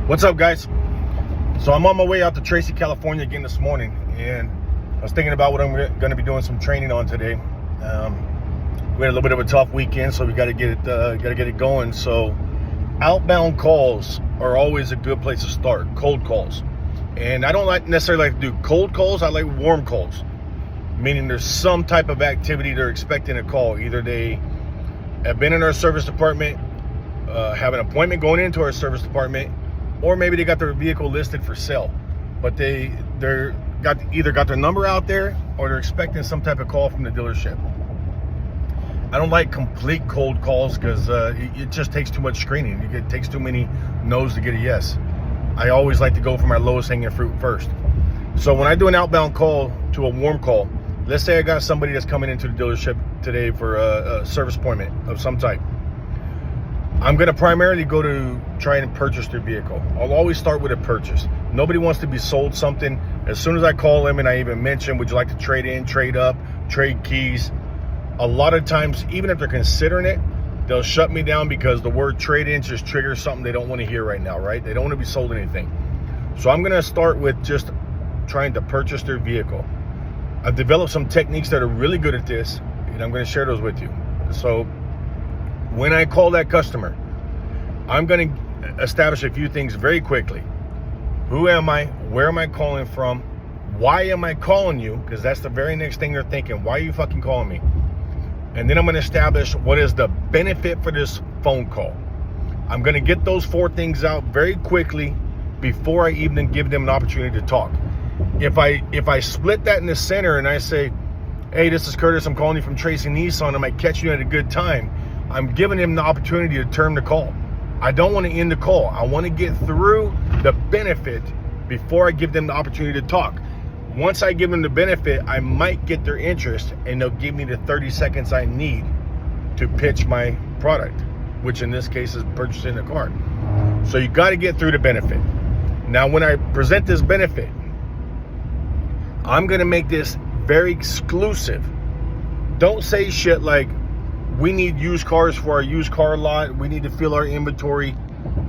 What's up, guys? So I'm on my way out to Tracy, California again this morning, and I was thinking about what I'm going to be doing some training on today. We had a little bit of a tough weekend, so we got to get it going. So outbound calls are always a good place to start. Cold calls, and I don't necessarily like to do cold calls. I like warm calls, meaning there's some type of activity they're expecting a call. Either they have been in our service department, have an appointment going into our service department, or maybe they got their vehicle listed for sale, but they're either got their number out there or they're expecting some type of call from the dealership. I don't like complete cold calls because it just takes too much screening. It takes too many no's to get a yes. I always like to go for my lowest hanging fruit first. So when I do an outbound call to a warm call, let's say I got somebody that's coming into the dealership today for a service appointment of some type. I'm going to primarily go to try and purchase their vehicle. I'll always start with a purchase. Nobody wants to be sold something. As soon as I call them and I even mention, would you like to trade in, trade up, trade keys? A lot of times, even if they're considering it, they'll shut me down because the word trade in just triggers something they don't want to hear right now, right? They don't want to be sold anything. So I'm going to start with just trying to purchase their vehicle. I've developed some techniques that are really good at this, and I'm going to share those with you. So when I call that customer, I'm going to establish a few things very quickly. Who am I? Where am I calling from? Why am I calling you? Because that's the very next thing they're thinking. Why are you fucking calling me? And then I'm going to establish what is the benefit for this phone call. I'm going to get those four things out very quickly before I even give them an opportunity to talk. If I split that in the center and I say, hey, this is Curtis, I'm calling you from Tracy Nissan, I might catch you at a good time, I'm giving them the opportunity to turn the call. I don't want to end the call. I want to get through the benefit before I give them the opportunity to talk. Once I give them the benefit, I might get their interest and they'll give me the 30 seconds I need to pitch my product, which in this case is purchasing a car. So you got to get through the benefit. Now, when I present this benefit, I'm going to make this very exclusive. Don't say shit like, we need used cars for our used car lot. We need to fill our inventory.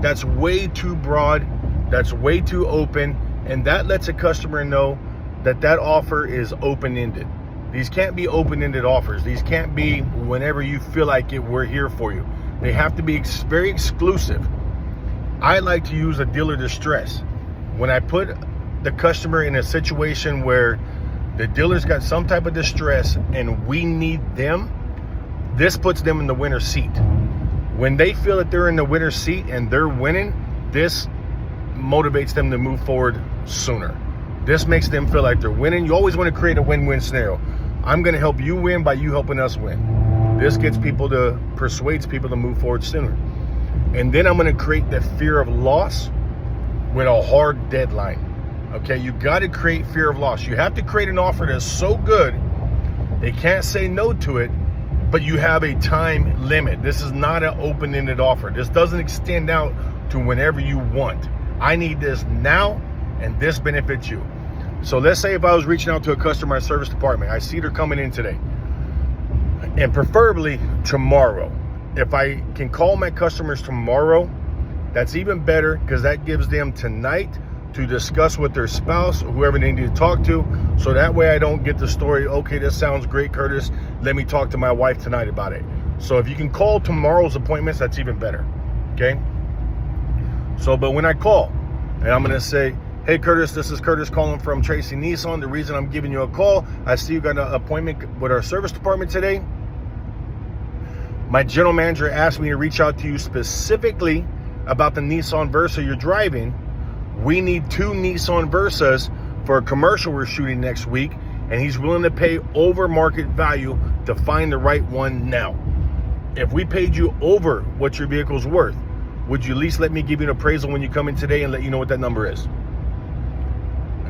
That's way too broad. That's way too open. And that lets a customer know that that offer is open-ended. These can't be open-ended offers. These can't be whenever you feel like it, we're here for you. They have to be very exclusive. I like to use a dealer distress. When I put the customer in a situation where the dealer's got some type of distress and we need them, this puts them in the winner's seat. When they feel that they're in the winner's seat and they're winning, this motivates them to move forward sooner. This makes them feel like they're winning. You always want to create a win-win scenario. I'm going to help you win by you helping us win. This persuades people to move forward sooner. And then I'm going to create the fear of loss with a hard deadline. Okay, you got to create fear of loss. You have to create an offer that's so good they can't say no to it, but you have a time limit. This is not an open-ended offer. This doesn't extend out to whenever you want. I need this now, and this benefits you. So let's say if I was reaching out to a customer at service department, I see they're coming in today, and preferably tomorrow. If I can call my customers tomorrow, that's even better because that gives them tonight to discuss with their spouse or whoever they need to talk to. So that way I don't get the story, okay, this sounds great, Curtis, let me talk to my wife tonight about it. So if you can call tomorrow's appointments, that's even better, okay? So, but when I call, and I'm gonna say, hey Curtis, this is Curtis calling from Tracy Nissan. The reason I'm giving you a call, I see you got an appointment with our service department today. My general manager asked me to reach out to you specifically about the Nissan Versa you're driving. We need 2 Nissan Versas for a commercial we're shooting next week, and he's willing to pay over market value to find the right one now. If we paid you over what your vehicle's worth, would you at least let me give you an appraisal when you come in today and let you know what that number is?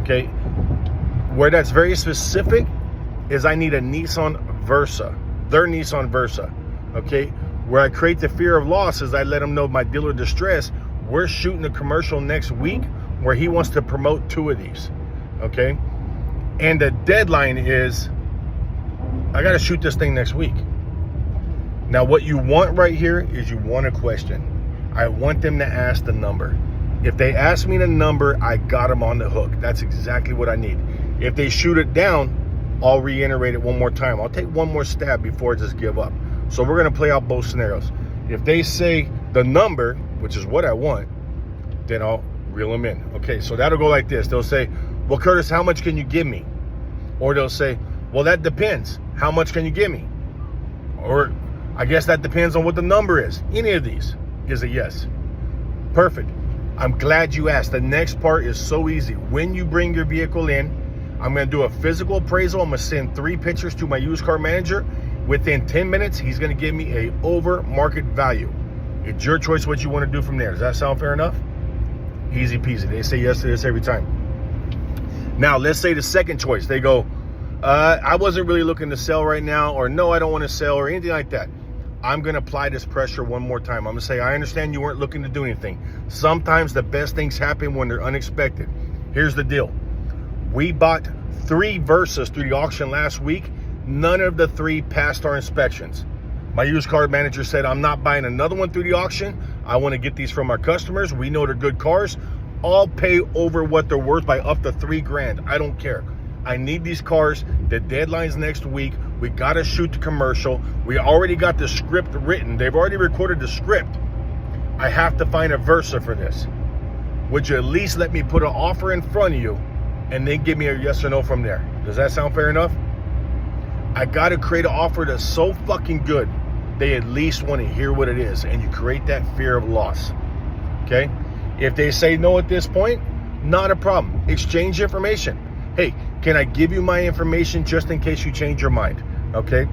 Okay. Where that's very specific is I need a Nissan Versa, their Nissan Versa. Okay. Where I create the fear of loss is I let them know my dealer distress, we're shooting a commercial next week where he wants to promote 2 of these, okay? And the deadline is, I got to shoot this thing next week. Now, what you want right here is you want a question. I want them to ask the number. If they ask me the number, I got them on the hook. That's exactly what I need. If they shoot it down, I'll reiterate it one more time. I'll take one more stab before I just give up. So we're going to play out both scenarios. If they say the number, which is what I want, then I'll reel them in. Okay, so that'll go like this. They'll say, well, Curtis, how much can you give me? Or they'll say, well, that depends. How much can you give me? Or I guess that depends on what the number is. Any of these is a yes. Perfect. I'm glad you asked. The next part is so easy. When you bring your vehicle in, I'm going to do a physical appraisal. I'm going to send 3 pictures to my used car manager. Within 10 minutes, he's going to give me a over market value. It's your choice what you want to do from there. Does that sound fair enough? Easy peasy. They say yes to this every time. Now, let's say the second choice. They go, I wasn't really looking to sell right now, or no, I don't want to sell, or anything like that. I'm going to apply this pressure one more time. I'm going to say, I understand you weren't looking to do anything. Sometimes the best things happen when they're unexpected. Here's the deal. We bought 3 Versas through the auction last week. None of the 3 passed our inspections. My used car manager said, I'm not buying another one through the auction. I want to get these from our customers. We know they're good cars. I'll pay over what they're worth by up to $3,000. I don't care. I need these cars. The deadline's next week. We got to shoot the commercial. We already got the script written. They've already recorded the script. I have to find a Versa for this. Would you at least let me put an offer in front of you and then give me a yes or no from there? Does that sound fair enough? I got to create an offer that's so fucking good, they at least want to hear what it is, and you create that fear of loss. Okay? If they say no at this point, not a problem. Exchange information. Hey, can I give you my information just in case you change your mind? Okay?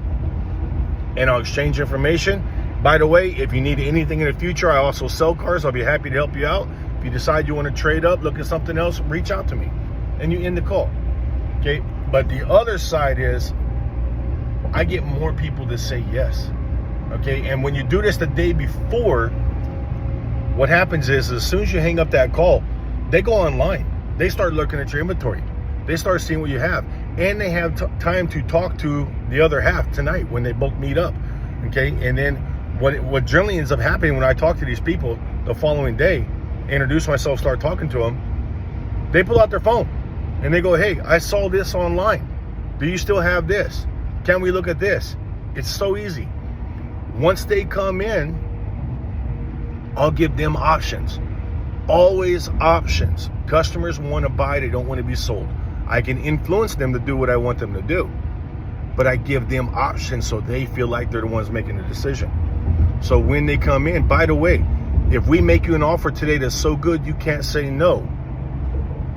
And I'll exchange information. By the way, if you need anything in the future, I also sell cars. I'll be happy to help you out. If you decide you want to trade up, look at something else, reach out to me. And you end the call. Okay? But the other side is, I get more people to say yes. Okay? And when you do this the day before, what happens is, as soon as you hang up that call, they go online. They start looking at your inventory. They start seeing what you have. And they have time to talk to the other half tonight when they both meet up. Okay? And then what generally ends up happening when I talk to these people the following day, introduce myself, start talking to them, they pull out their phone and they go, hey, I saw this online. Do you still have this? Can we look at this? It's so easy. Once they come in, I'll give them options. Always options. Customers want to buy, they don't want to be sold. I can influence them to do what I want them to do, but I give them options so they feel like they're the ones making the decision. So when they come in, by the way, if we make you an offer today that's so good you can't say no,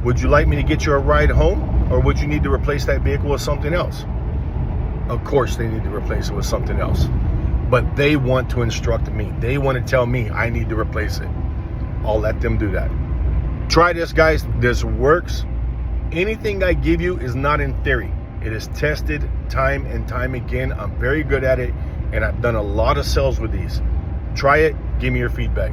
would you like me to get you a ride home, or would you need to replace that vehicle with something else? Of course they need to replace it with something else, but they want to instruct me. They want to tell me I need to replace it. I'll let them do that. Try this, guys. This works. Anything I give you is not in theory. It is tested time and time again. I'm very good at it, and I've done a lot of sales with these. Try it. Give me your feedback.